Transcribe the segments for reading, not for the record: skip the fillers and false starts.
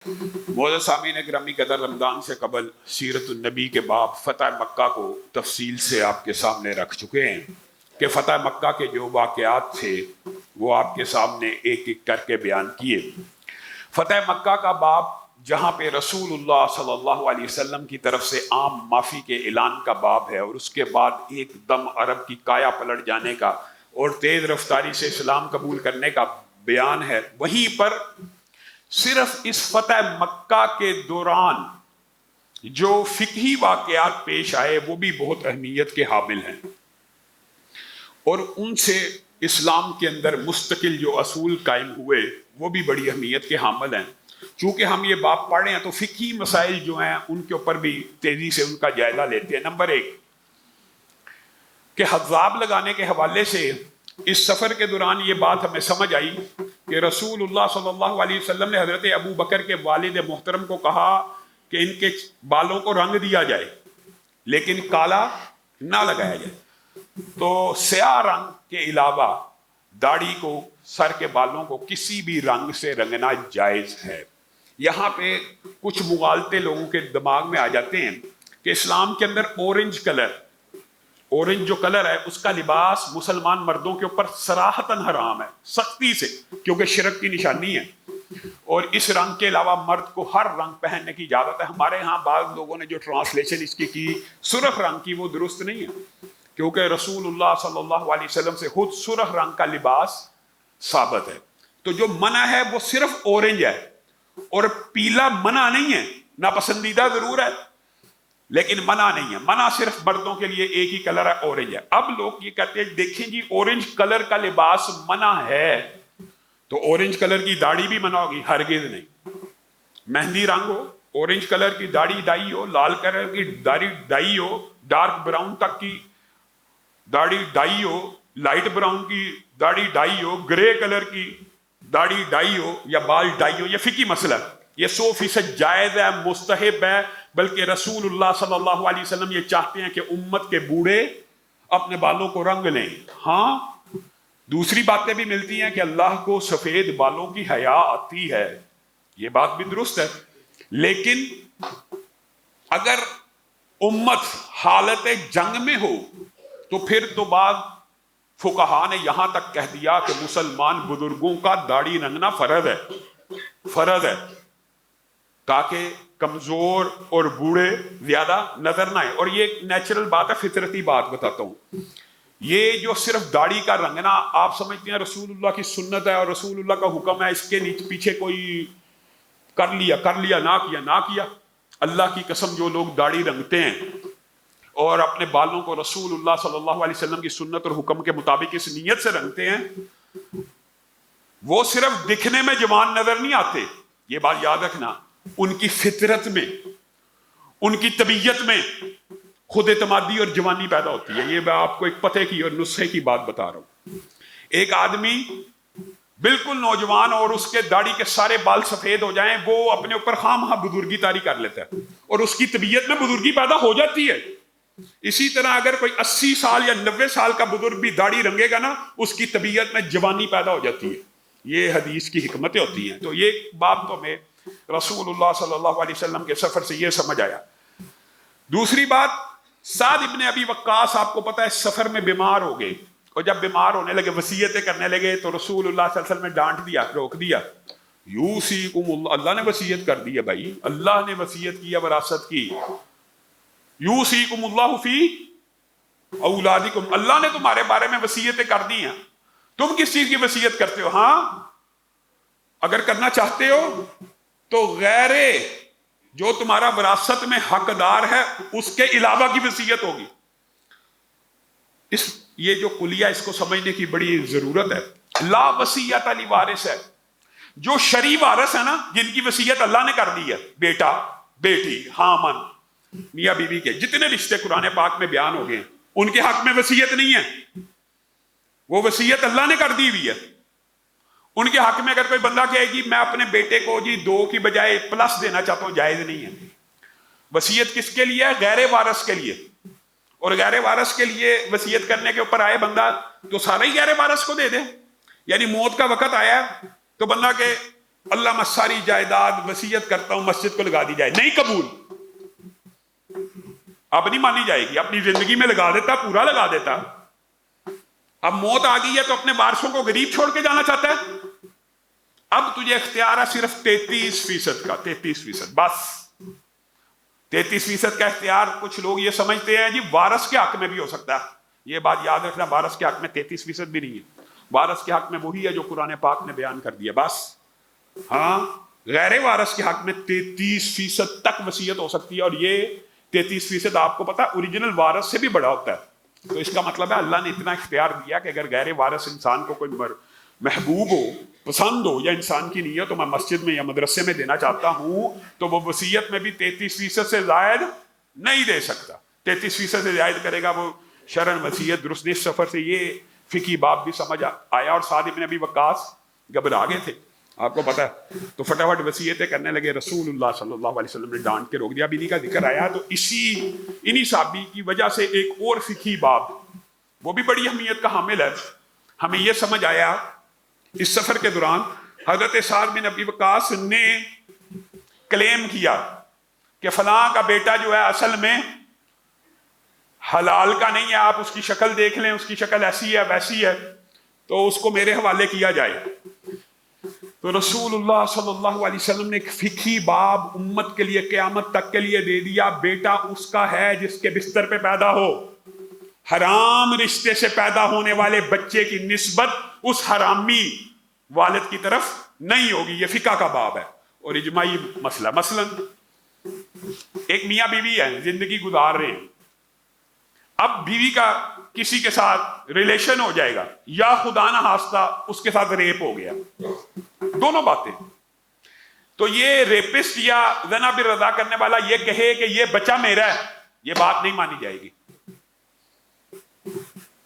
معزز سامعین گرامی قدر، رمضان سے قبل سیرت النبی کے باب فتح مکہ کو تفصیل سے آپ کے سامنے رکھ چکے ہیں کہ فتح مکہ کے جو واقعات تھے وہ آپ کے سامنے ایک ایک کر کے بیان کیے۔ فتح مکہ کا باب جہاں پہ رسول اللہ صلی اللہ علیہ وسلم کی طرف سے عام معافی کے اعلان کا باب ہے، اور اس کے بعد ایک دم عرب کی کایا پلٹ جانے کا اور تیز رفتاری سے اسلام قبول کرنے کا بیان ہے، وہیں پر صرف اس فتح مکہ کے دوران جو فقہی واقعات پیش آئے وہ بھی بہت اہمیت کے حامل ہیں، اور ان سے اسلام کے اندر مستقل جو اصول قائم ہوئے وہ بھی بڑی اہمیت کے حامل ہیں۔ چونکہ ہم یہ باب پڑھ رہے ہیں تو فقہی مسائل جو ہیں ان کے اوپر بھی تیزی سے ان کا جائزہ لیتے ہیں۔ نمبر ایک کہ حضاب لگانے کے حوالے سے اس سفر کے دوران یہ بات ہمیں سمجھ آئی کہ رسول اللہ صلی اللہ علیہ وسلم نے حضرت ابو بکر کے والد محترم کو کہا کہ ان کے بالوں کو رنگ دیا جائے لیکن کالا نہ لگایا جائے، تو سیاہ رنگ کے علاوہ داڑھی کو، سر کے بالوں کو کسی بھی رنگ سے رنگنا جائز ہے۔ یہاں پہ کچھ مغالطے لوگوں کے دماغ میں آ جاتے ہیں کہ اسلام کے اندر اورنج جو کلر ہے اس کا لباس مسلمان مردوں کے اوپر صراحتاً حرام ہے، سختی سے، کیونکہ شرک کی نشانی ہے، اور اس رنگ کے علاوہ مرد کو ہر رنگ پہننے کی اجازت ہے۔ ہمارے ہاں بعض لوگوں نے جو ٹرانسلیشن اس کی سرخ رنگ کی، وہ درست نہیں ہے، کیونکہ رسول اللہ صلی اللہ علیہ وسلم سے خود سرخ رنگ کا لباس ثابت ہے۔ تو جو منع ہے وہ صرف اورنج ہے، اور پیلا منع نہیں ہے، ناپسندیدہ ضرور ہے لیکن منع نہیں ہے۔ منع صرف مردوں کے لیے ایک ہی کلر ہے، اورنج ہے۔ اب لوگ یہ کہتے ہیں دیکھیں جی اورنج کلر کا لباس منع ہے تو اورنج کلر کی داڑھی بھی منع ہوگی؟ ہرگز نہیں۔ مہندی رنگ ہو، اورنج کلر کی داڑھی ڈائی ہو، لال کلر کی داڑھی ڈائی ہو، ڈارک براؤن تک کی داڑھی ڈائی ہو، لائٹ براؤن کی داڑھی ڈائی ہو، گرے کلر کی داڑھی ڈائی ہو یا بال ڈائی ہو، یہ فقہی مسئلہ ہے، یہ 100% جائز ہے، مستحب ہے، بلکہ رسول اللہ صلی اللہ علیہ وسلم یہ چاہتے ہیں کہ امت کے بوڑھے اپنے بالوں کو رنگ لیں۔ ہاں دوسری باتیں بھی ملتی ہیں کہ اللہ کو سفید بالوں کی حیا آتی ہے، یہ بات بھی درست ہے، لیکن اگر امت حالت جنگ میں ہو تو پھر تو بعد فقہا نے یہاں تک کہہ دیا کہ مسلمان بزرگوں کا داڑھی رنگنا فرض ہے تاکہ کمزور اور بوڑھے زیادہ نظر نہ آئے۔ اور یہ ایک نیچرل بات ہے، فطرتی بات بتاتا ہوں، یہ جو صرف داڑھی کا رنگنا آپ سمجھتے ہیں رسول اللہ کی سنت ہے اور رسول اللہ کا حکم ہے، اس کے پیچھے کوئی کر لیا نہ کیا۔ اللہ کی قسم جو لوگ داڑھی رنگتے ہیں اور اپنے بالوں کو رسول اللہ صلی اللہ علیہ وسلم کی سنت اور حکم کے مطابق اس نیت سے رنگتے ہیں، وہ صرف دکھنے میں جوان نظر نہیں آتے، یہ بات یاد رکھنا، ان کی فطرت میں، ان کی طبیعت میں خود اعتمادی اور جوانی پیدا ہوتی ہے۔ یہ میں آپ کو ایک پتے کی اور نسخے کی بات بتا رہا ہوں۔ ایک آدمی بالکل نوجوان اور اس کے داڑھی کے سارے بال سفید ہو جائیں، وہ اپنے اوپر خواہ بزرگی طاری کر لیتا ہے اور اس کی طبیعت میں بزرگی پیدا ہو جاتی ہے۔ اسی طرح اگر کوئی 80 سال یا 90 سال کا بزرگ بھی داڑھی رنگے گا نا، اس کی طبیعت میں جوانی پیدا ہو جاتی ہے۔ یہ حدیث کی حکمتیں ہوتی ہیں۔ تو یہ بات تو ہمیں رسول اللہ صلی اللہ علیہ وسلم کے سفر سے یہ سمجھ آیا۔ دوسری بات، سعد ابن ابی وقاص آپ کو پتا ہے سفر میں بیمار ہو گئے، اور جب بیمار ہونے لگے وصیتیں کرنے لگے تو رسول اللہ صلی اللہ علیہ وسلم نے ڈانٹ دیا، روک دیا۔ یوصیکم اللہ، اللہ نے وصیت کر دی ہے بھائی، اللہ نے وصیت کی ہے وراثت کی۔ یوصیکم اللہ فی اولادکم، اللہ نے تمہارے بارے میں وصیتیں کر دی ہیں، تم کس چیز کی وصیت کرتے ہو؟ ہاں اگر کرنا چاہتے ہو تو غیر جو تمہارا وراثت میں حقدار ہے اس کے علاوہ کی وصیت ہوگی۔ یہ جو کلیہ اس کو سمجھنے کی بڑی ضرورت ہے۔ لا وصیت لوارث ہے، جو شرعی وارث ہے نا، جن کی وصیت اللہ نے کر دی ہے، بیٹا، بیٹی، خامن، میاں بیوی کے جتنے رشتے قرآن پاک میں بیان ہو گئے، ان کے حق میں وصیت نہیں ہے، وہ وصیت اللہ نے کر دی ہوئی ہے۔ ان کے حق میں اگر کوئی بندہ کہے گی میں اپنے بیٹے کو 2 کی بجائے پلس دینا چاہتا ہوں، جائز نہیں ہے۔ وصیت کس کے لیے ہے؟ غیر وارث کے لیے، اور غیر وارث کے لیے وصیت کرنے کے اوپر آئے بندہ تو سارا ہی غیر وارث کو دے دے، یعنی موت کا وقت آیا تو بندہ کہ اللہ میں ساری جائیداد وصیت کرتا ہوں مسجد کو لگا دی جائے، نہیں قبول، اب نہیں مانی جائے گی. اپنی زندگی میں لگا دیتا، پورا لگا دیتا. اب موت آ گئی ہے تو اپنے وارثوں کو غریب چھوڑ کے جانا چاہتا ہے. اب تجھے اختیار ہے صرف 33% کا، 33%، بس 33% کا اختیار. کچھ لوگ یہ سمجھتے ہیں جی وارث کے حق میں بھی ہو سکتا ہے. یہ بات یاد رکھنا، وارث کے حق میں 33% بھی نہیں ہے. وارث کے حق میں وہی ہے جو قرآن پاک نے بیان کر دیا بس. ہاں غیر وارث کے حق میں 33% تک وصیت ہو سکتی ہے، اور یہ 33% آپ کو پتا اوریجنل وارث سے بھی بڑا ہوتا ہے. تو اس کا مطلب ہے اللہ نے اتنا اختیار دیا کہ اگر غیر وارث انسان کو کوئی محبوب ہو، پسند ہو، یا انسان کی نیت تو میں مسجد میں یا مدرسے میں دینا چاہتا ہوں، تو وہ وصیت میں بھی 33% سے زائد نہیں دے سکتا. 33% سے زائد کرے گا وہ شرعن وصیت درست نہیں. سفر سے یہ فقہی باب بھی سمجھ آیا، اور سعد بن ابی وقاص گھبرا گئے تھے، آپ کو پتا ہے، تو فٹافٹ وصیتیں کرنے لگے. رسول اللہ صلی اللہ علیہ وسلم نے ڈانٹ کے روک دیا. اب انہی کا ذکر آیا تو انہی صحابی کی وجہ سے ایک اور فقہی باب، وہ بھی بڑی اہمیت کا حامل ہے. ہمیں یہ سمجھ آیا اس سفر کے دوران حضرت سعد بن ابی وقاص نے کلیم کیا کہ فلاں کا بیٹا جو ہے اصل میں حلال کا نہیں ہے، آپ اس کی شکل دیکھ لیں، اس کی شکل ایسی ہے ویسی ہے، تو اس کو میرے حوالے کیا جائے. تو رسول اللہ صلی اللہ علیہ وسلم نے ایک فقہی باب امت کے لیے قیامت تک کے لیے دے دیا. بیٹا اس کا ہے جس کے بستر پہ پیدا ہو. حرام رشتے سے پیدا ہونے والے بچے کی نسبت اس حرامی والد کی طرف نہیں ہوگی. یہ فقہ کا باب ہے اور اجماعی مسئلہ. مثلا ایک میاں بیوی ہے، زندگی گزار رہے ہیں. اب بیوی کا کسی کے ساتھ ریلیشن ہو جائے گا، یا خدا نہ خواستہ اس کے ساتھ ریپ ہو گیا، دونوں باتیں. تو یہ ریپسٹ یا زنا بالرضا کرنے والا یہ کہے کہ یہ بچہ میرا ہے، یہ بات نہیں مانی جائے گی.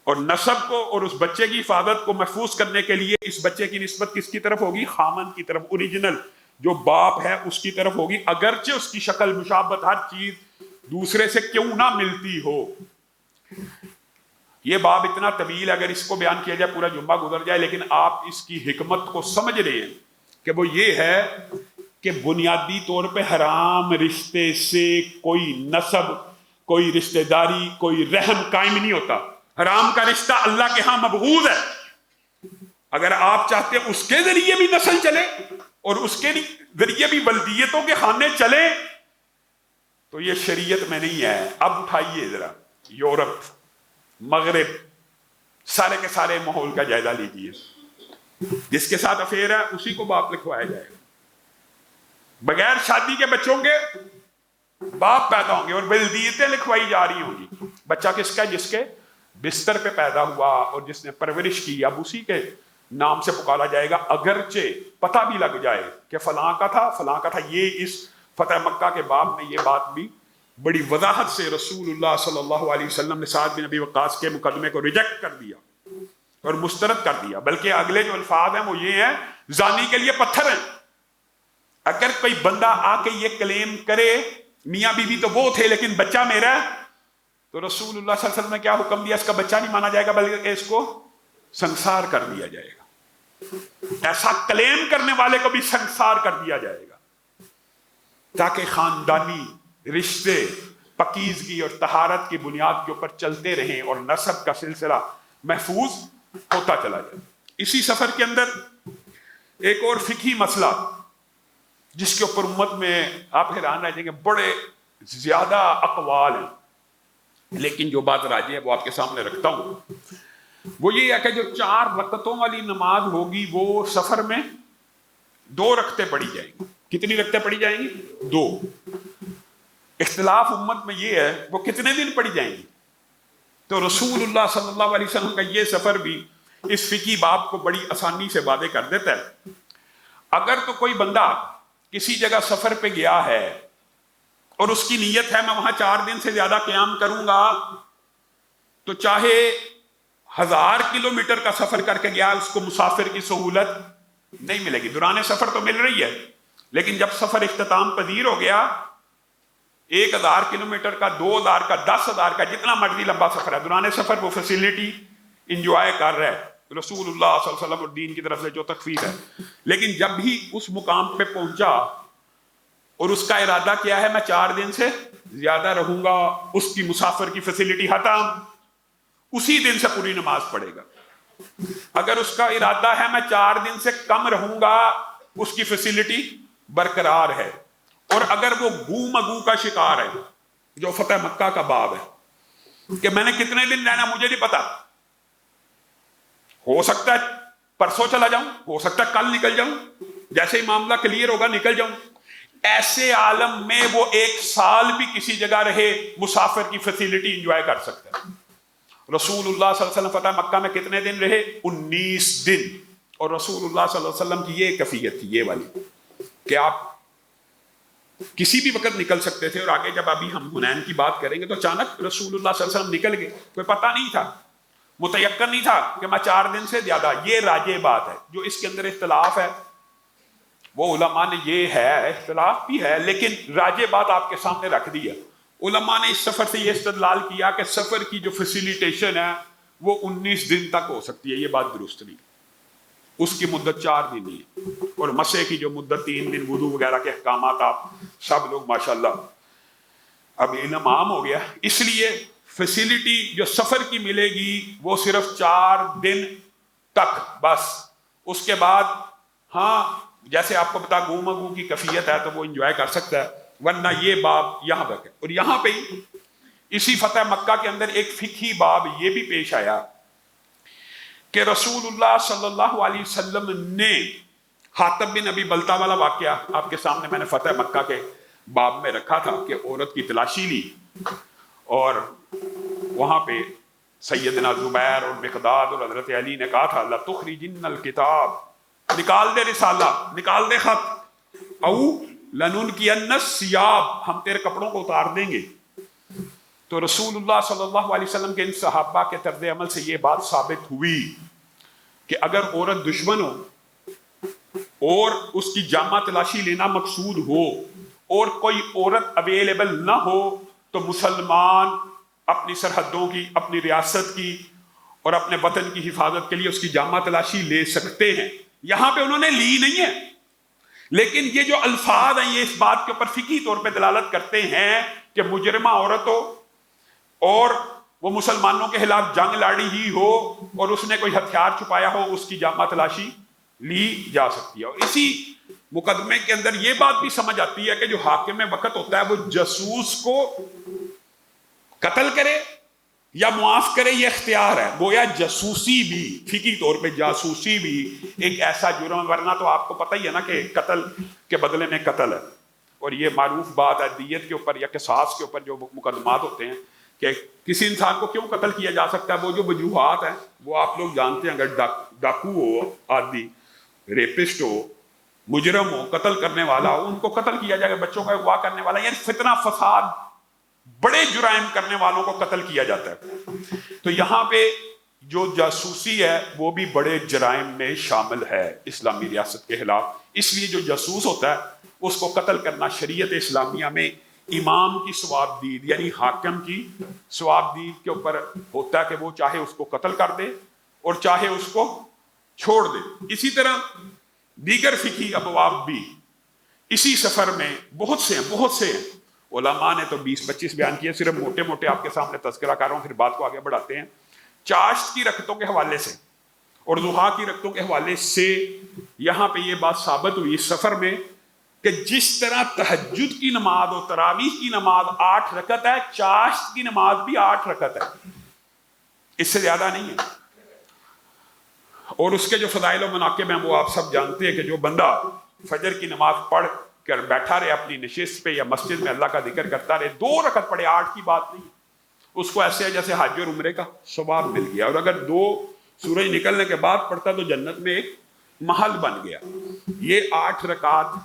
اور نسب کو اور اس بچے کی حفاظت کو محفوظ کرنے کے لیے اس بچے کی نسبت کس کی طرف ہوگی؟ خامن کی طرف. اوریجنل جو باپ ہے اس کی طرف ہوگی، اگرچہ اس کی شکل مشابہت ہر چیز دوسرے سے کیوں نہ ملتی ہو. یہ باب اتنا طویل ہے، اگر اس کو بیان کیا جائے پورا جمعہ گزر جائے، لیکن آپ اس کی حکمت کو سمجھ رہے ہیں کہ وہ یہ ہے کہ بنیادی طور پہ حرام رشتے سے کوئی نسب، کوئی رشتہ داری، کوئی رحم قائم نہیں ہوتا. حرام کا رشتہ اللہ کے ہاں مبغوض ہے. اگر آپ چاہتے ہیں اس کے ذریعے بھی نسل چلے اور اس کے ذریعے بھی بلدیتوں کے خانے چلے، تو یہ شریعت میں نہیں ہے. اب اٹھائیے ذرا یورپ، مغرب، سارے کے سارے ماحول کا جائزہ لیجیے. جس کے ساتھ افیئر ہے اسی کو باپ لکھوایا جائے گا. بغیر شادی کے بچوں کے باپ پیدا ہوں گے اور بلدیتیں لکھوائی جا رہی ہوں گی. بچہ کس کا؟ جس کے بستر پہ پیدا ہوا اور جس نے پرورش کی، اب اسی کے نام سے پکارا جائے گا، اگرچہ پتہ بھی لگ جائے کہ فلاں کا تھا فلاں کا تھا. یہ اس فتح مکہ کے باب میں یہ بات بھی بڑی وضاحت سے رسول اللہ صلی اللہ علیہ وسلم نے سعد بن ابی وقاص کے مقدمے کو ریجیکٹ کر دیا اور مسترد کر دیا. بلکہ اگلے جو الفاظ ہیں وہ یہ ہیں، زانی کے لیے پتھر ہیں. اگر کوئی بندہ آ کے یہ کلیم کرے میاں بیوی تو وہ تھے لیکن بچہ میرا ہے، تو رسول اللہ صلی اللہ علیہ وسلم نے کیا حکم دیا؟ اس کا بچہ نہیں مانا جائے گا بلکہ اس کو سنسار کر دیا جائے گا. ایسا کلیم کرنے والے کو بھی سنسار کر دیا جائے گا، تاکہ خاندانی رشتے پاکیزگی اور طہارت کی بنیاد کے اوپر چلتے رہیں اور نسب کا سلسلہ محفوظ ہوتا چلا جائے. اسی سفر کے اندر ایک اور فقہی مسئلہ جس کے اوپر امت میں آپ حیران رہ جائیں گے، بڑے زیادہ اقوال ہیں، لیکن جو بات راجح ہے وہ آپ کے سامنے رکھتا ہوں. وہ یہ ہے کہ جو 4 رکعتوں والی نماز ہوگی وہ سفر میں 2 رکعتیں پڑھی جائیں گی. کتنی رکعتیں پڑھی جائیں گی؟ 2. اختلاف امت میں یہ ہے وہ کتنے دن پڑھی جائیں گی. تو رسول اللہ صلی اللہ علیہ وسلم کا یہ سفر بھی اس فقہی باب کو بڑی آسانی سے واضح کر دیتا ہے. اگر تو کوئی بندہ کسی جگہ سفر پہ گیا ہے اور اس کی نیت ہے میں وہاں 4 دن سے زیادہ قیام کروں گا، تو چاہے 1000 کلومیٹر کا سفر کر کے گیا، اس کو مسافر کی سہولت نہیں ملے گی. دوران سفر تو مل رہی ہے، لیکن جب سفر اختتام پذیر ہو گیا، 1000 کلومیٹر کا، 2000 کا، 10,000 کا، جتنا مرضی لمبا سفر ہے، دوران سفر وہ فیسلٹی انجوائے کر رہا ہے. رسول اللہ صلی اللہ علیہ وسلم اور دین کی طرف سے جو تخفیف ہے. لیکن جب بھی اس مقام پہ پہنچا اور اس کا ارادہ کیا ہے میں 4 دن سے زیادہ رہوں گا، اس کی مسافر کی فیسلٹی ختم، اسی دن سے پوری نماز پڑھے گا. اگر اس کا ارادہ ہے میں 4 دن سے کم رہوں گا، اس کی فیسلٹی برقرار ہے. اور اگر وہ گو مگو کا شکار ہے، جو فتح مکہ کا باب ہے کہ میں نے کتنے دن رہنا مجھے نہیں پتا، ہو سکتا ہے پرسوں چلا جاؤں، ہو سکتا ہے کل نکل جاؤں، جیسے ہی معاملہ کلیئر ہوگا نکل جاؤں، ایسے عالم میں وہ 1 سال بھی کسی جگہ رہے مسافر کی فیسلٹی انجوائے کر سکتا ہے. رسول اللہ صلی اللہ علیہ وسلم فتح مکہ میں کتنے دن رہے؟ 19 دن. اور رسول اللہ صلی اللہ علیہ وسلم کی یہ کیفیت تھی، یہ والی کہ آپ کسی بھی وقت نکل سکتے تھے. اور آگے جب ابھی ہم حنین کی بات کریں گے تو اچانک رسول اللہ صلی اللہ علیہ وسلم نکل گئے، کوئی پتہ نہیں تھا، متیقن نہیں تھا کہ میں 4 دن سے زیادہ. یہ راجع بات ہے. جو اس کے اندر اختلاف ہے وہ علماء نے، یہ ہے اختلاف بھی ہے لیکن راجع بات آپ کے سامنے رکھ دی ہے. علماء نے اس سفر سے یہ استدلال کیا کہ سفر کی جو فیسیلیٹیشن ہے وہ 19 دن تک ہو سکتی ہے. یہ بات درست نہیں، اس کی مدت 4 دن ہی ہے. اور مسح کی جو مدت 3 دن، وضو وغیرہ کے احکامات آپ سب لوگ ماشاءاللہ اب علم عام ہو گیا. اس لیے فیسیلیٹی جو سفر کی ملے گی وہ صرف 4 دن تک بس. اس کے بعد ہاں جیسے آپ کو پتا گو مگو کی کیفیت ہے تو وہ انجوائے کر سکتا ہے، ورنہ یہ باب یہاں تک ہے. اور یہاں پہ اسی فتح مکہ کے اندر ایک فقہی باب یہ بھی پیش آیا کہ رسول اللہ صلی اللہ علیہ وسلم نے حاتب بن ابی بلتہ والا واقعہ آپ کے سامنے میں نے فتح مکہ کے باب میں رکھا تھا کہ عورت کی تلاشی لی اور وہاں پہ سیدنا زبیر اور مقداد اور حضرت علی نے کہا تھا لَتُخْرِجِنَّ الْكِتَابِ، نکال دے رسالہ، نکال دے خط، او لَنُنْكِيَنَّ الثِّيَابَ، ہم تیرے کپڑوں کو اتار دیں گے. تو رسول اللہ صلی اللہ علیہ وسلم کے ان صحابہ کے طرز عمل سے یہ بات ثابت ہوئی کہ اگر عورت دشمن ہو اور اس کی جامہ تلاشی لینا مقصود ہو اور کوئی عورت اویلیبل نہ ہو تو مسلمان اپنی سرحدوں کی، اپنی ریاست کی اور اپنے وطن کی حفاظت کے لیے اس کی جامہ تلاشی لے سکتے ہیں. یہاں پہ انہوں نے لی نہیں ہے، لیکن یہ جو الفاظ ہیں یہ اس بات کے اوپر فقہی طور پہ دلالت کرتے ہیں کہ مجرمہ عورت ہو اور وہ مسلمانوں کے خلاف جنگ لڑی ہی ہو اور اس نے کوئی ہتھیار چھپایا ہو، اس کی جامہ تلاشی لی جا سکتی ہے. اور اسی مقدمے کے اندر یہ بات بھی سمجھ آتی ہے کہ جو حاکم وقت ہوتا ہے وہ جاسوس کو قتل کرے یا معاف کرے، یہ اختیار ہے. گویا جاسوسی بھی فقہی طور پہ جاسوسی بھی ایک ایسا جرم ہے، ورنہ تو آپ کو پتہ ہی ہے نا کہ قتل کے بدلے میں قتل ہے. اور یہ معروف بات ہے دیت کے اوپر یا قصاص کے اوپر جو مقدمات ہوتے ہیں کہ کسی انسان کو کیوں قتل کیا جا سکتا ہے. وہ جو وجوہات ہیں وہ آپ لوگ جانتے ہیں. اگر ڈاکو ہو، آدمی ریپسٹ ہو، مجرم ہو، قتل کرنے والا ہو، ان کو قتل کیا جائے گا. بچوں کا اغوا کرنے والا، یعنی فتنہ فساد، بڑے جرائم کرنے والوں کو قتل کیا جاتا ہے. تو یہاں پہ جو جاسوسی ہے وہ بھی بڑے جرائم میں شامل ہے اسلامی ریاست کے خلاف. اس لیے جو جاسوس ہوتا ہے اس کو قتل کرنا شریعت اسلامیہ میں امام کی ثوابدید یعنی حاکم کی ثوابدید کے اوپر ہوتا ہے کہ وہ چاہے اس کو قتل کر دے اور چاہے اس کو چھوڑ دے. اسی طرح دیگر فقہی ابواب بھی اسی سفر میں بہت سے ہیں. علماء نے تو 20-25 بیان کیے، صرف موٹے موٹے آپ کے سامنے تذکرہ کر رہا ہوں، پھر بات کو آگے بڑھاتے ہیں. چاشت کی رکعتوں کے حوالے سے اور ضحیٰ کی رکعتوں کے حوالے سے یہاں پہ یہ بات ثابت ہوئی اس سفر میں کہ جس طرح تہجد کی نماز اور تراویح کی نماز 8 رکعت ہے، چاشت کی نماز بھی 8 رکعت ہے، اس سے زیادہ نہیں ہے. اور اس کے جو فضائل و مناقب ہیں وہ آپ سب جانتے ہیں کہ جو بندہ فجر کی نماز پڑھ کر بیٹھا رہے اپنی نشست پہ یا مسجد میں اللہ کا ذکر کرتا رہے، 2 رکعت پڑھے، 8 کی بات نہیں، اس کو ایسے ہے جیسے حج اور عمرے کا ثواب مل گیا. اور اگر 2 سورج نکلنے کے بعد پڑھتا تو جنت میں ایک محل بن گیا. یہ 8 رکعت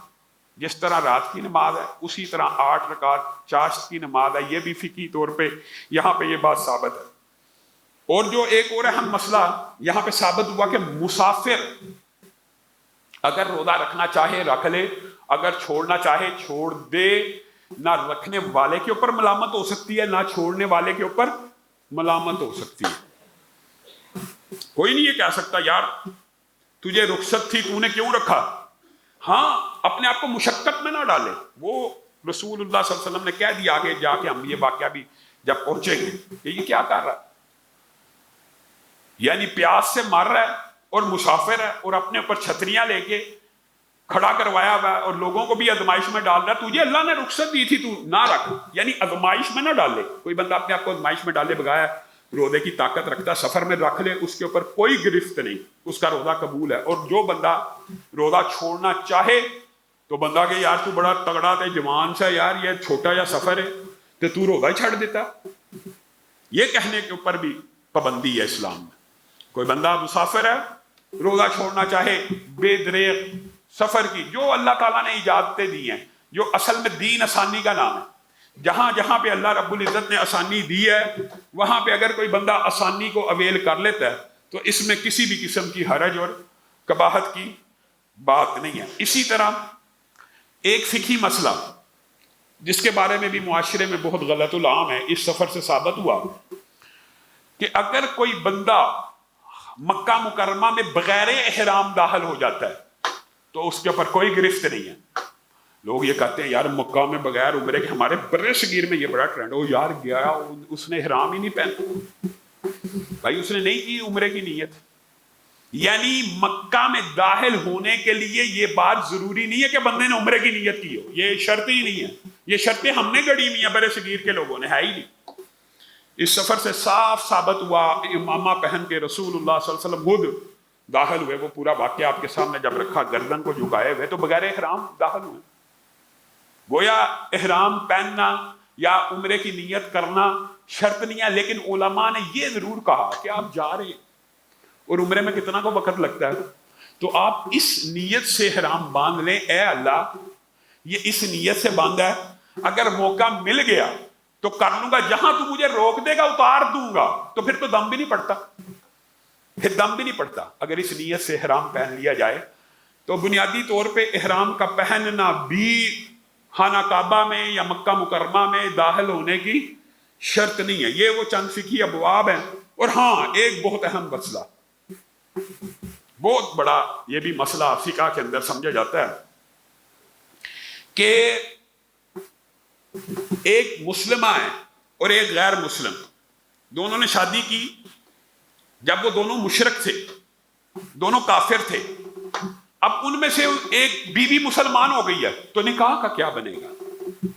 جس طرح رات کی نماز ہے اسی طرح 8 رکعت چاشت کی نماز ہے. یہ بھی فقہی طور پہ یہاں پہ یہ بات ثابت ہے. اور جو ایک اور اہم مسئلہ یہاں پہ ثابت ہوا کہ مسافر اگر روزہ رکھنا چاہے رکھ لے، اگر چھوڑنا چاہے چھوڑ دے. نہ رکھنے والے کے اوپر ملامت ہو سکتی ہے، نہ چھوڑنے والے کے اوپر ملامت ہو سکتی ہے. کوئی نہیں یہ کہہ سکتا یار تجھے رخصت تھی تو نے کیوں رکھا. ہاں اپنے آپ کو مشقت میں نہ ڈالے. وہ رسول اللہ صلی اللہ علیہ وسلم نے کہہ دیا آگے جا کے ہم یہ واقعہ بھی جب پہنچیں گے کہ یہ کیا کر رہا ہے, یعنی پیاس سے مر رہا ہے اور مسافر ہے اور اپنے اوپر چھتریاں لے کے کھڑا کروایا ہوا ہے اور لوگوں کو بھی آزمائش میں ڈال رہا ہے. تجھے اللہ نے رخصت دی تھی تو نہ رکھ, یعنی آزمائش میں نہ ڈالے. کوئی بندہ اپنے آپ کو آزمائش میں ڈالے بغیر روزے کی طاقت رکھتا سفر میں رکھ لے, اس کے اوپر کوئی گرفت نہیں, اس کا روزہ قبول ہے. اور جو بندہ روزہ چھوڑنا چاہے تو بندہ کہ یار تو بڑا تگڑا تے جوان سا یار یہ چھوٹا یا سفر ہے تو تو روزہ ہی چھڑ دیتا, یہ کہنے کے اوپر بھی پابندی ہے اسلام میں. کوئی بندہ مسافر ہے روزہ چھوڑنا چاہے بے دریغ سفر کی, جو اللہ تعالیٰ نے اجازتیں دی ہیں, جو اصل میں دین آسانی کا نام ہے. جہاں جہاں پہ اللہ رب العزت نے آسانی دی ہے وہاں پہ اگر کوئی بندہ آسانی کو اویل کر لیتا ہے تو اس میں کسی بھی قسم کی حرج اور قباحت کی بات نہیں ہے. اسی طرح ایک فقہی مسئلہ جس کے بارے میں بھی معاشرے میں بہت غلط العام ہے, اس سفر سے ثابت ہوا کہ اگر کوئی بندہ مکہ مکرمہ میں بغیر احرام داخل ہو جاتا ہے تو اس کے اوپر کوئی گرفت نہیں ہے. لوگ یہ کہتے ہیں یار مکہ میں بغیر عمرے کے, ہمارے برِ صغیر میں یہ بڑا ٹرینڈ ہو یار گیا اس نے احرام ہی نہیں پہنا, بھائی اس نے نہیں کی عمرے کی نیت. یعنی مکہ میں داخل ہونے کے لیے یہ بات ضروری نہیں ہے کہ بندے نے عمرے کی نیت کی ہو, یہ شرط ہی نہیں ہے. یہ شرطیں ہم نے گڑی ہوئی ہیں برِ صغیر کے لوگوں نے, ہے ہی نہیں. اس سفر سے صاف ثابت ہوا امامہ پہن کے رسول اللہ صلی اللہ علیہ وسلم خود داخل ہوئے. وہ پورا واقعہ آپ کے سامنے جب رکھا, گردن کو جھکائے ہوئے تو بغیر احرام داخل ہوئے. گویا احرام پہننا یا عمرے کی نیت کرنا شرط نہیں ہے, لیکن علماء نے یہ ضرور کہا کہ آپ جا رہے ہیں اور عمرے میں کتنا کو وقت لگتا ہے تو آپ اس نیت سے احرام باندھ لیں, اے اللہ یہ اس نیت سے باندھا ہے, اگر موقع مل گیا تو کر لوں گا, جہاں تو مجھے روک دے گا اتار دوں گا. تو پھر تو دم بھی نہیں پڑتا, پھر دم بھی نہیں پڑتا. اگر اس نیت سے احرام پہن لیا جائے تو بنیادی طور پہ احرام کا پہننا بھی خانہ کعبہ میں یا مکہ مکرمہ میں داخل ہونے کی شرط نہیں ہے. یہ وہ چند فقہی ابواب ہیں. اور ہاں ایک بہت اہم مسئلہ, بہت بڑا یہ بھی مسئلہ فقہ کے اندر سمجھا جاتا ہے کہ ایک مسلمہ ہے اور ایک غیر مسلم, دونوں نے شادی کی. جب وہ دونوں مشرک تھے, دونوں کافر تھے, اب ان میں سے ایک بیوی مسلمان ہو گئی ہے تو نکاح کا کیا بنے گا؟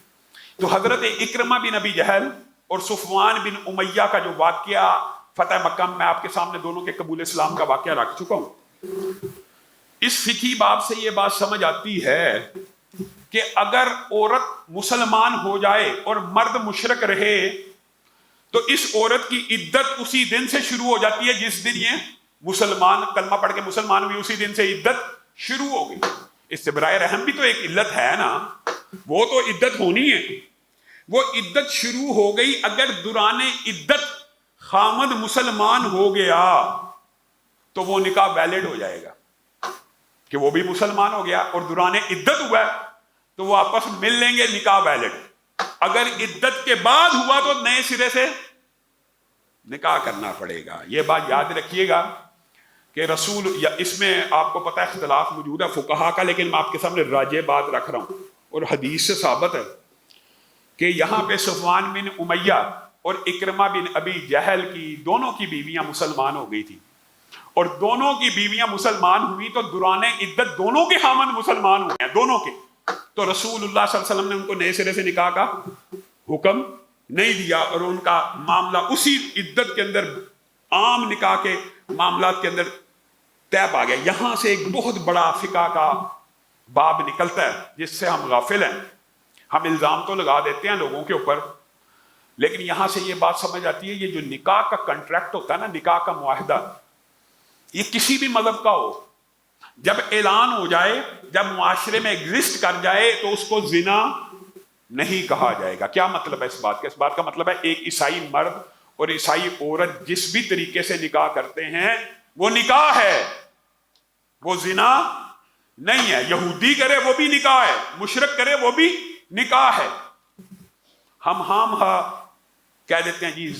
تو حضرت اکرمہ بن ابی جہل اور صفوان بن امیہ کا جو واقعہ فتح مکہ میں آپ کے سامنے دونوں کے قبول اسلام کا واقعہ رکھ چکا ہوں. اس فقہی باب سے یہ بات سمجھ آتی ہے کہ اگر عورت مسلمان ہو جائے اور مرد مشرک رہے تو اس عورت کی عدت اسی دن سے شروع ہو جاتی ہے جس دن یہ مسلمان کلمہ پڑھ کے مسلمان ہوئی, اسی دن سے عدت شروع ہو گئی. اس سے برائے رحم بھی تو ایک علت ہے نا, وہ تو عدت ہونی ہے. وہ عدت شروع ہو گئی اگر دوران عدت خامد مسلمان ہو گیا تو وہ نکاح ویلڈ ہو جائے گا کہ وہ بھی مسلمان ہو گیا اور دوران عدت ہوا تو وہ آپس میں مل لیں گے, نکاح ویلڈ. اگر عدت کے بعد ہوا تو نئے سرے سے نکاح کرنا پڑے گا. یہ بات یاد رکھیے گا کہ رسول, یا اس میں آپ کو پتہ ہے اختلاف موجود ہے فقہا کا, لیکن میں آپ کے سامنے راجح بات رکھ رہا ہوں اور حدیث سے ثابت ہے کہ یہاں پہ صفوان بن امیہ اور اکرمہ بن ابی جہل کی دونوں کی بیویاں مسلمان ہو گئی تھی, اور دونوں کی بیویاں مسلمان ہوئی تو دوران عدت دونوں کے خامند مسلمان ہوئے ہیں, دونوں کے. تو رسول اللہ صلی اللہ علیہ وسلم نے ان کو نئے سرے سے نکاح کا حکم نہیں دیا اور ان کا معاملہ اسی عدت کے اندر عام نکاح کے معاملات کے اندر طے پا گیا. یہاں سے ایک بہت بڑا فقہ کا باب نکلتا ہے جس سے ہم غافل ہیں. ہم الزام تو لگا دیتے ہیں لوگوں کے اوپر, لیکن یہاں سے یہ بات سمجھ آتی ہے یہ جو نکاح کا کنٹریکٹ ہوتا ہے نا, نکاح کا معاہدہ, یہ کسی بھی مذہب کا ہو, جب اعلان ہو جائے, جب معاشرے میں ایگزسٹ کر جائے تو اس کو زنا نہیں کہا جائے گا. کیا مطلب ہے اس بات کا؟ اس بات کا مطلب ہے ایک عیسائی مرد اور عیسائی عورت جس بھی طریقے سے نکاح کرتے ہیں وہ نکاح ہے, وہ زنا نہیں ہے. یہودی کرے وہ بھی نکاح ہے, مشرک کرے وہ بھی نکاح ہے. ہم کہہ دیتے ہیں جی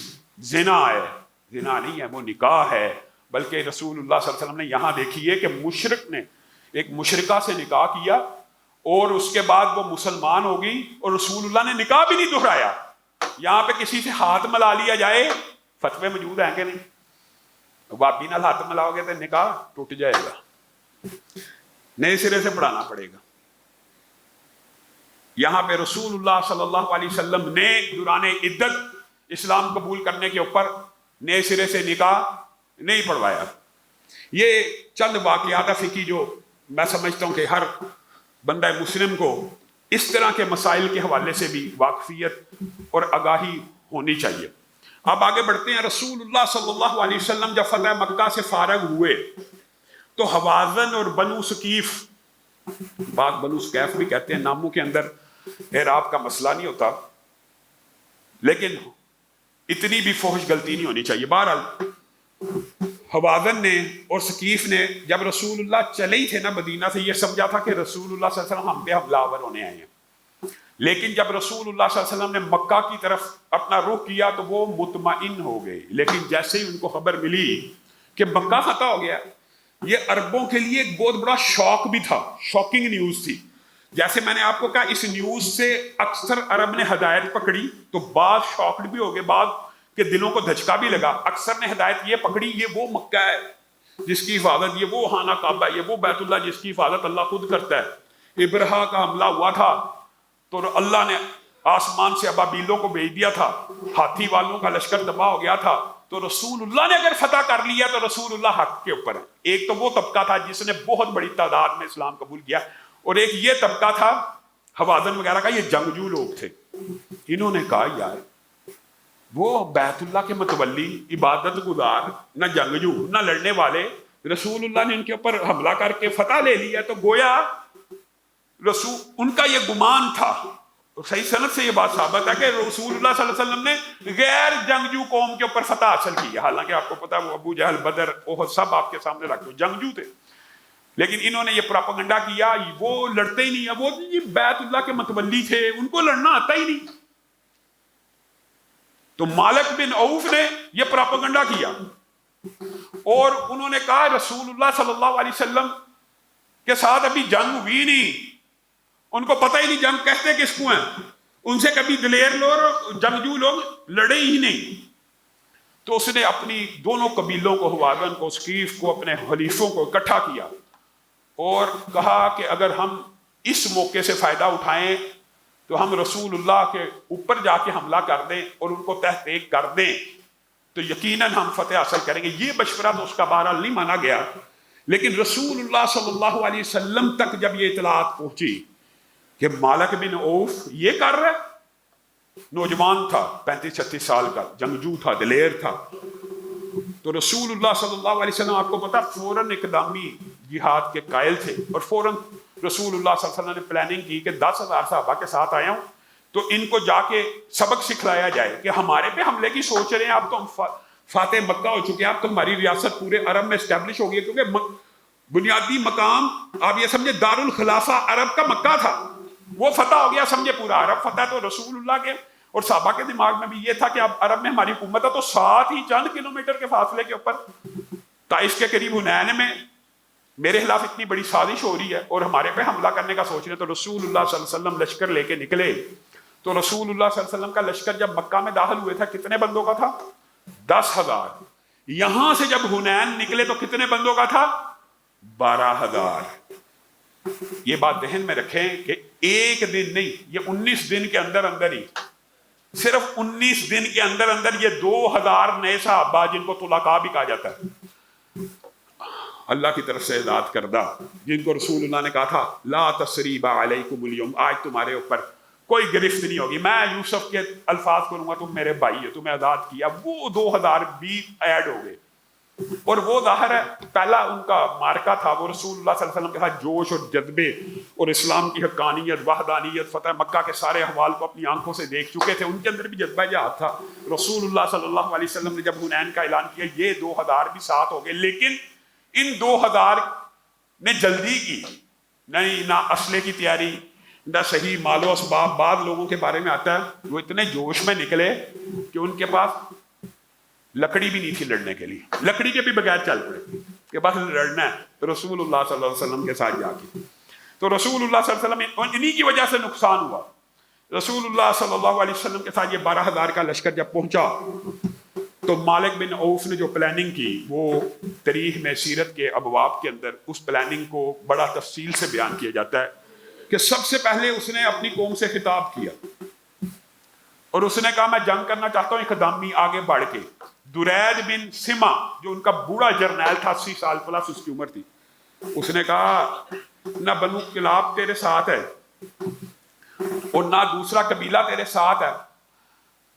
زنا ہے, زنا نہیں ہے, وہ نکاح ہے. بلکہ رسول اللہ صلی اللہ علیہ وسلم نے یہاں دیکھیے کہ مشرک نے ایک مشرکہ سے نکاح کیا اور اس کے بعد وہ مسلمان ہو گئی اور رسول اللہ نے نکاح بھی نہیں دہرایا. یہاں پہ کسی سے ہاتھ ملا لیا جائے، فتوے موجود ہیں کہ نہیں؟ بابی نال ہاتھ ملاؤ گے تو نکاح ٹوٹ جائے گا، نئے سرے سے پڑھانا پڑے گا. یہاں پہ رسول اللہ صلی اللہ علیہ وسلم نے دوران عدت اسلام قبول کرنے کے اوپر نئے سرے سے نکاح نہیں پڑھوایا. یہ چند واقعات فقہی جو میں سمجھتا ہوں کہ ہر بندہ مسلم کو اس طرح کے مسائل کے حوالے سے بھی واقفیت اور آگاہی ہونی چاہیے. اب آگے بڑھتے ہیں. رسول اللہ صلی اللہ علیہ وسلم جب فتح مکہ سے فارغ ہوئے تو حوازن اور بنو ثقیف، بعض بنو ثقیف بھی کہتے ہیں، ناموں کے اندر اعراب کا مسئلہ نہیں ہوتا، لیکن اتنی بھی فحش غلطی نہیں ہونی چاہیے. بہرحال حوازن نے اور ثقیف نے جب رسول اللہ چلے ہی تھے نا مدینہ سے، یہ سمجھا تھا کہ رسول اللہ صلی اللہ علیہ وسلم ہم پہ حملہ آور ہونے آئے ہیں. لیکن جب رسول اللہ صلی اللہ علیہ وسلم نے مکہ کی طرف اپنا رخ کیا تو وہ مطمئن ہو گئے. لیکن جیسے ہی ان کو خبر ملی کہ مکہ فتح ہو گیا، یہ عربوں کے لیے ایک بہت بڑا شوق بھی تھا، شاکنگ نیوز تھی. جیسے میں نے آپ کو کہا اس نیوز سے اکثر عرب نے ہدایت پکڑی تو بعض شاکڈ بھی ہو گئے، بعض کے دلوں کو دھچکا بھی لگا. اکثر نے ہدایت یہ پکڑی یہ وہ مکہ ہے جس کی حفاظت، یہ وہ خانہ کعبہ ہے، یہ وہ بیت اللہ جس کی حفاظت اللہ خود کرتا ہے. ابرہا کا حملہ ہوا تھا تو اللہ نے آسمان سے ابابیلوں کو بھیج دیا تھا، ہاتھی والوں کا لشکر تباہ ہو گیا تھا. تو رسول اللہ نے اگر فتح کر لیا تو رسول اللہ حق کے اوپر ہے. ایک تو وہ طبقہ تھا جس نے بہت بڑی تعداد میں اسلام قبول کیا، اور ایک یہ طبقہ تھا حوازن وغیرہ کا، یہ جنگجو لوگ تھے. انہوں نے کہا یار وہ بیت اللہ کے متولی، عبادت گزار، نہ جنگجو نہ لڑنے والے، رسول اللہ نے ان کے اوپر حملہ کر کے فتح لے لیا. تو گویا رسول ان کا یہ گمان تھا. صحیح سند سے یہ بات ثابت ہے کہ رسول اللہ صلی اللہ علیہ وسلم نے غیر جنگجو قوم کے اوپر فتح حاصل کی. حالانکہ آپ کو پتا وہ ابو جہل، بدر، احد سب آپ کے سامنے رکھ دو، جنگجو تھے. لیکن انہوں نے یہ پراپیگنڈا کیا وہ لڑتے ہی نہیں ہیں، وہ بیت اللہ کے متولی تھے، ان کو لڑنا آتا ہی نہیں. تو مالک بن عوف نے یہ پراپیگنڈا کیا اور انہوں نے کہا رسول اللہ صلی اللہ علیہ وسلم کے ساتھ ابھی جنگ ہوئی نہیں، ان کو پتہ ہی نہیں جنگ کہتے کس کو ہیں، ان سے کبھی دلیر لوگ جنگجو لوگ لڑے ہی نہیں. تو اس نے اپنی دونوں قبیلوں کو، حوازن کو، ثقیف کو، اپنے حلیفوں کو اکٹھا کیا اور کہا کہ اگر ہم اس موقع سے فائدہ اٹھائیں تو ہم رسول اللہ کے اوپر جا کے حملہ کر دیں اور ان کو تحقیق کر دیں تو یقیناً ہم فتح حاصل کریں گے. یہ مشورہ تو اس کا بہرحال نہیں مانا گیا. لیکن رسول اللہ صلی اللہ علیہ وسلم تک جب یہ اطلاعات پہنچی کہ مالک بن عوف یہ کر رہا ہے، نوجوان تھا، 35-36 سال کا، جنگجو تھا، دلیر تھا، تو رسول اللہ صلی اللہ علیہ وسلم آپ کو پتا فوراً اقدامی جہاد کے قائل تھے اور فوراً رسول اللہ صلی اللہ علیہ وسلم نے پلاننگ کی کہ 10,000 صحابہ کے ساتھ آیا ہوں تو ان کو جا کے سبق سکھلایا جائے کہ ہمارے پہ حملے کی سوچ رہے ہیں، آپ تو ہم فاتح مکہ ہو چکے ہیں، آپ تو ہماری ریاست پورے عرب میں اسٹیبلش ہو گئی، کیونکہ بنیادی مقام آپ یہ سمجھے دارالخلافہ عرب کا مکہ تھا، وہ فتح ہو گیا سمجھے پورا عرب فتح. تو رسول اللہ کے اور صحابہ کے دماغ میں بھی یہ تھا کہ اب عرب میں ہماری حکومت ہے، تو ساتھ ہی چند کلومیٹر کے فاصلے کے اوپر طائف کے قریب حنین میں میرے خلاف اتنی بڑی سازش ہو رہی ہے اور ہمارے پہ حملہ کرنے کا سوچ رہے ہیں. تو رسول اللہ صلی اللہ علیہ وسلم لشکر لے کے نکلے. تو رسول اللہ صلی اللہ علیہ وسلم کا لشکر جب مکہ میں داخل ہوئے تھا کتنے بندوں کا تھا؟ 10,000. یہاں سے جب حنین نکلے تو کتنے بندوں کا تھا؟ 12,000. یہ بات ذہن میں رکھیں کہ ایک دن نہیں، یہ 19 دن کے اندر اندر ہی، صرف 19 دن کے اندر اندر یہ 2,000 نئے صحابہ جن کو طلقاء بھی کہا جاتا ہے، اللہ کی طرف سے اعداد کردہ، جن کو رسول اللہ نے کہا تھا لا تثریب علیکم اليوم، آج تمہارے اوپر کوئی گرفت نہیں ہوگی، میں یوسف کے الفاظ کروں گا تم میرے بھائی ہو، تمہیں آزاد کیا. وہ 2,000 بھی ایڈ ہو گئے اور وہ ظاہر ہے پہلا ان کا مارکا تھا، وہ رسول اللہ صلی اللہ علیہ وسلم کے ساتھ جوش اور جذبے اور اسلام کی حقانیت، وحدانیت، فتح مکہ کے سارے احوال کو اپنی آنکھوں سے دیکھ چکے تھے، ان کے اندر بھی جذبہ جہاد تھا. رسول اللہ صلی اللہ علیہ وسلم نے جب حنین کا اعلان کیا یہ 2,000 بھی ساتھ ہو گئے. لیکن ان 2,000 نے جلدی کی نہیں، نہ اسلحے کی تیاری، نہ صحیح مال و اسباب. بعض لوگوں کے بارے میں آتا ہے وہ اتنے جوش میں نکلے کہ ان کے پاس لکڑی بھی نہیں تھی لڑنے کے لیے، لکڑی کے بھی بغیر چل پڑے کہ بس لڑنا ہے تو رسول اللہ صلی اللہ علیہ وسلم کے ساتھ جا کے. تو رسول اللہ صلی اللہ علیہ وسلم انہی کی وجہ سے نقصان ہوا. رسول اللہ صلی اللہ علیہ وسلم کے ساتھ یہ 12,000 کا لشکر جب پہنچا تو مالک بن عوف نے جو پلاننگ کی، وہ تاریخ میں سیرت کے ابواب کے اندر اس پلاننگ کو بڑا تفصیل سے بیان کیا جاتا ہے کہ سب سے پہلے اس نے اپنی قوم سے خطاب کیا اور اس نے کہا میں جنگ کرنا چاہتا ہوں اقدامی آگے بڑھ کے. درید بن سما جو ان کا بوڑھا جرنیل تھا، 80 سال پلس اس کی عمر تھی، اس نے کہا نہ بنو کلاب تیرے ساتھ ہے اور نہ دوسرا قبیلہ تیرے ساتھ ہے،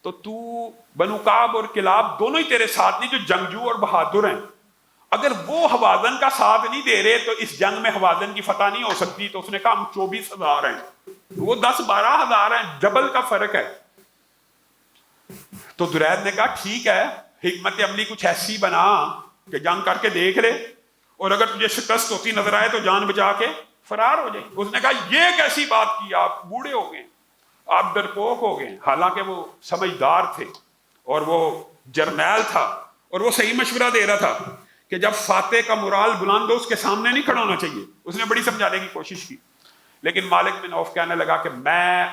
تو بنو کعب اور کلاب دونوں ہی تیرے ساتھ نہیں جو جنگجو اور بہادر ہیں. اگر وہ حوازن کا ساتھ نہیں دے رہے تو اس جنگ میں حوازن کی فتح نہیں ہو سکتی. تو اس نے کہا ہم 24,000 ہیں، وہ 10-12,000 ہیں، ڈبل کا فرق ہے. تو درید نے کہا ٹھیک ہے، حکمت عملی کچھ ایسی بنا کہ جنگ کر کے دیکھ لے اور اگر تجھے شکست ہوتی نظر آئے تو جان بچا کے فرار ہو جائے. اس نے کہا یہ کیسی بات کی، آپ بوڑھے ہو گئے، آپ ڈرپوک ہو گئے. حالانکہ وہ سمجھدار تھے اور وہ جرنیل تھا اور وہ صحیح مشورہ دے رہا تھا کہ جب فاتح کا مرال بلند ہو اس کے سامنے نہیں کھڑا ہونا چاہیے. اس نے بڑی سمجھانے کی کوشش کی، لیکن مالک بن عوف کہنے لگا کہ میں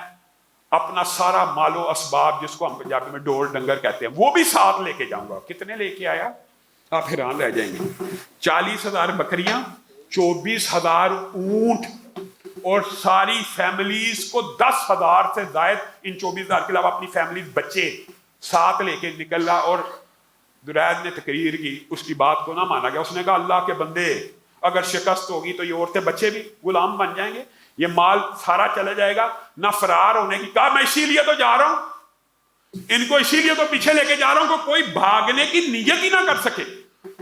اپنا سارا مال و اسباب، جس کو ہم پنجابی میں ڈور ڈنگر کہتے ہیں، وہ بھی ساتھ لے کے جاؤں گا. کتنے لے کے آیا؟ آپ حیران رہ جائیں گے. 40,000 بکریاں، 24,000 اونٹ اور ساری فیملیز کو 10,000 سے زائد ان 24,000 کے علاوہ اپنی فیملیز بچے ساتھ لے کے نکل رہا. اور درید نے تقریر کی، اس کی بات کو نہ مانا گیا. اس نے کہا اللہ کے بندے اگر شکست ہوگی تو یہ عورتیں بچے بھی غلام بن جائیں گے، یہ مال سارا چلا جائے گا، نہ فرار ہونے کی. کہا میں اسی لیے تو جا رہا ہوں، ان کو اسی لیے تو پیچھے لے کے جا رہا ہوں کہ کوئی بھاگنے کی نیت ہی نہ کر سکے.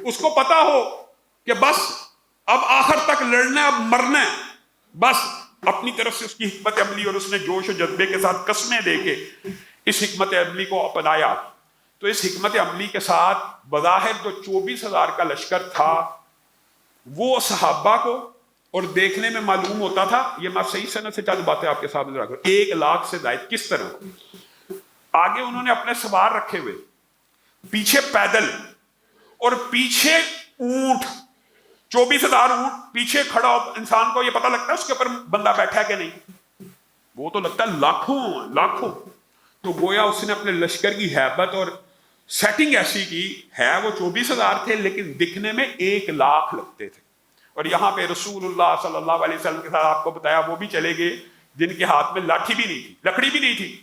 اس کو پتا ہو کہ بس اب آخر تک لڑنا ہے، اب مرنا ہے. بس اپنی طرف سے اس کی حکمت عملی اور اس نے جوش و جذبے کے ساتھ قسمیں دے کے اس حکمت عملی کو اپنایا. تو اس حکمت عملی کے ساتھ بظاہر جو 24,000 کا لشکر تھا وہ صحابہ کو اور دیکھنے میں معلوم ہوتا تھا، یہ میں صحیح سند سے چند باتیں آپ کے سامنے رکھ رہا ہوں، 1,00,000 سے زائد. کس طرح؟ آگے انہوں نے اپنے سوار رکھے ہوئے، پیچھے پیدل اور پیچھے اونٹ، 24,000 اونٹ پیچھے کھڑا ہو. انسان کو یہ پتہ لگتا ہے اس کے اوپر بندہ بیٹھا ہے کہ نہیں، وہ تو لگتا ہے لاکھوں. تو گویا اس نے اپنے لشکر کی ہیبت اور سیٹنگ ایسی کی ہے، وہ 24,000 تھے لیکن دکھنے میں 1,00,000 لگتے تھے. اور یہاں پہ رسول اللہ صلی اللہ علیہ وسلم کے ساتھ آپ کو بتایا وہ بھی چلے گئے جن کے ہاتھ میں لاٹھی بھی نہیں تھی، لکڑی بھی نہیں تھی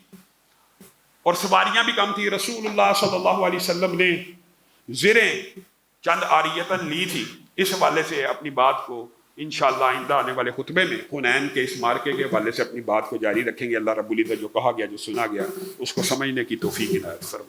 اور سواریاں بھی کم تھی. رسول اللہ صلی اللہ علیہ وسلم نے زریں چند عاریتاً لی تھی. اس حوالے سے اپنی بات کو انشاءاللہ آئندہ آنے والے خطبے میں حنین کے اس مارکے کے حوالے سے اپنی بات کو جاری رکھیں گے. اللہ رب العزت جو کہا گیا، جو سنا گیا، اس کو سمجھنے کی توفیق عنایت فرمائے.